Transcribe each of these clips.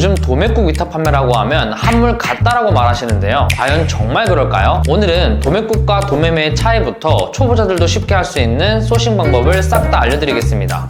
요즘 도매국 위탁 판매라고 하면 한물 같다라고 말하시는데요. 과연 정말 그럴까요? 오늘은 도매국과 도매매의 차이부터 초보자들도 쉽게 할 수 있는 소싱 방법을 싹 다 알려드리겠습니다.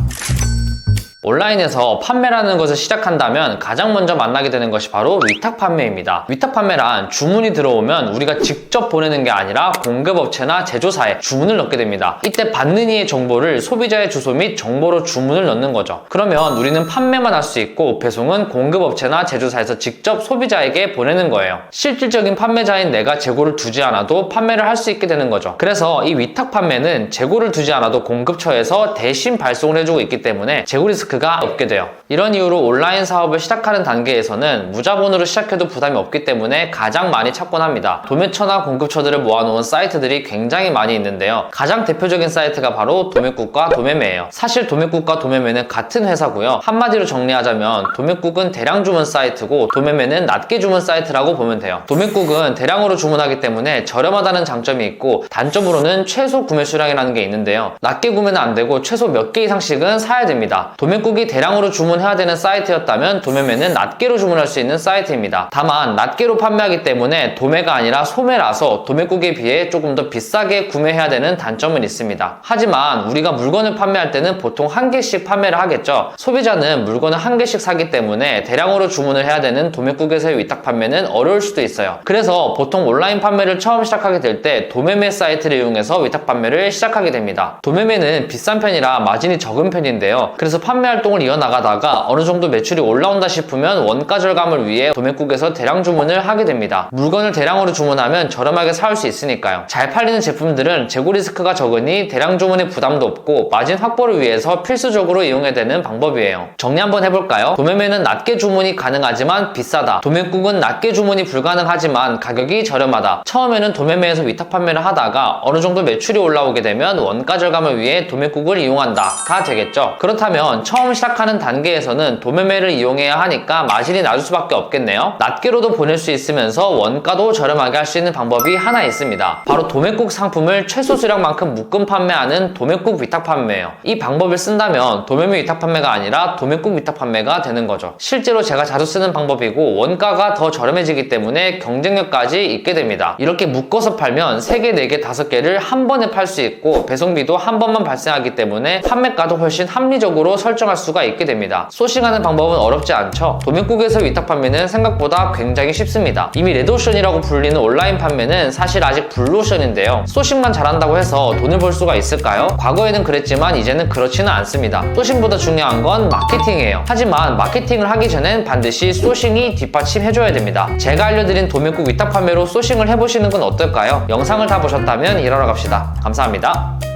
온라인에서 판매라는 것을 시작한다면 가장 먼저 만나게 되는 것이 바로 위탁 판매입니다. 위탁 판매란 주문이 들어오면 우리가 직접 보내는 게 아니라 공급업체나 제조사에 주문을 넣게 됩니다. 이때 받는 이의 정보를 소비자의 주소 및 정보로 주문을 넣는 거죠. 그러면 우리는 판매만 할 수 있고 배송은 공급업체나 제조사에서 직접 소비자에게 보내는 거예요. 실질적인 판매자인 내가 재고를 두지 않아도 판매를 할 수 있게 되는 거죠. 그래서 이 위탁 판매는 재고를 두지 않아도 공급처에서 대신 발송을 해주고 있기 때문에 재고 리스크가 없게 돼요. 이런 이유로 온라인 사업을 시작하는 단계에서는 무자본으로 시작해도 부담이 없기 때문에 가장 많이 찾곤 합니다. 도매처나 공급처들을 모아놓은 사이트들이 굉장히 많이 있는데요. 가장 대표적인 사이트가 바로 도매국과 도매매예요. 사실 도매국과 도매매는 같은 회사고요. 한마디로 정리하자면 도매국은 대량 주문 사이트고 도매매는 낮게 주문 사이트라고 보면 돼요. 도매국은 대량으로 주문하기 때문에 저렴하다는 장점이 있고 단점으로는 최소 구매 수량이라는 게 있는데요. 낮게 구매는 안 되고 최소 몇 개 이상씩은 사야 됩니다. 도매국이 대량으로 주문해야 되는 사이트였다면 도매매는 낱개로 주문할 수 있는 사이트입니다. 다만 낱개로 판매하기 때문에 도매가 아니라 소매라서 도매국에 비해 조금 더 비싸게 구매해야 되는 단점은 있습니다. 하지만 우리가 물건을 판매할 때는 보통 한 개씩 판매를 하겠죠. 소비자는 물건을 한 개씩 사기 때문에 대량으로 주문을 해야 되는 도매국에서의 위탁 판매는 어려울 수도 있어요. 그래서 보통 온라인 판매를 처음 시작하게 될 때 도매매 사이트를 이용해서 위탁 판매를 시작하게 됩니다. 도매매는 비싼 편이라 마진이 적은 편인데요. 그래서 판매 활동을 이어나가다가 어느 정도 매출이 올라온다 싶으면 원가 절감을 위해 도매국에서 대량 주문을 하게 됩니다. 물건을 대량으로 주문하면 저렴하게 사올 수 있으니까요. 잘 팔리는 제품들은 재고 리스크가 적으니 대량 주문의 부담도 없고 마진 확보를 위해서 필수적으로 이용해야 되는 방법이에요. 정리 한번 해볼까요? 도매매는 낮게 주문이 가능하지만 비싸다. 도매국은 낮게 주문이 불가능하지만 가격이 저렴하다. 처음에는 도매매에서 위탁 판매를 하다가 어느 정도 매출이 올라오게 되면 원가 절감을 위해 도매국을 이용한다가 되겠죠. 그렇다면 처음 시작하는 단계에서는 도매매를 이용해야 하니까 마진이 낮을 수밖에 없겠네요. 낱개로도 보낼 수 있으면서 원가도 저렴하게 할 수 있는 방법이 하나 있습니다. 바로 도매국 상품을 최소 수량만큼 묶음 판매하는 도매국 위탁 판매예요. 이 방법을 쓴다면 도매매 위탁 판매가 아니라 도매국 위탁 판매가 되는 거죠. 실제로 제가 자주 쓰는 방법이고 원가가 더 저렴해지기 때문에 경쟁력까지 있게 됩니다. 이렇게 묶어서 팔면 3개, 4개, 5개를 한 번에 팔 수 있고 배송비도 한 번만 발생하기 때문에 판매가도 훨씬 합리적으로 설정할 수가 있게 됩니다. 소싱하는 방법은 어렵지 않죠? 도매국에서 위탁 판매는 생각보다 굉장히 쉽습니다. 이미 레드오션이라고 불리는 온라인 판매는 사실 아직 블루오션인데요. 소싱만 잘한다고 해서 돈을 벌 수가 있을까요? 과거에는 그랬지만 이제는 그렇지는 않습니다. 소싱보다 중요한 건 마케팅이에요. 하지만 마케팅을 하기 전엔 반드시 소싱이 뒷받침해줘야 됩니다. 제가 알려드린 도매국 위탁 판매로 소싱을 해보시는 건 어떨까요? 영상을 다 보셨다면 일하러 갑시다. 감사합니다.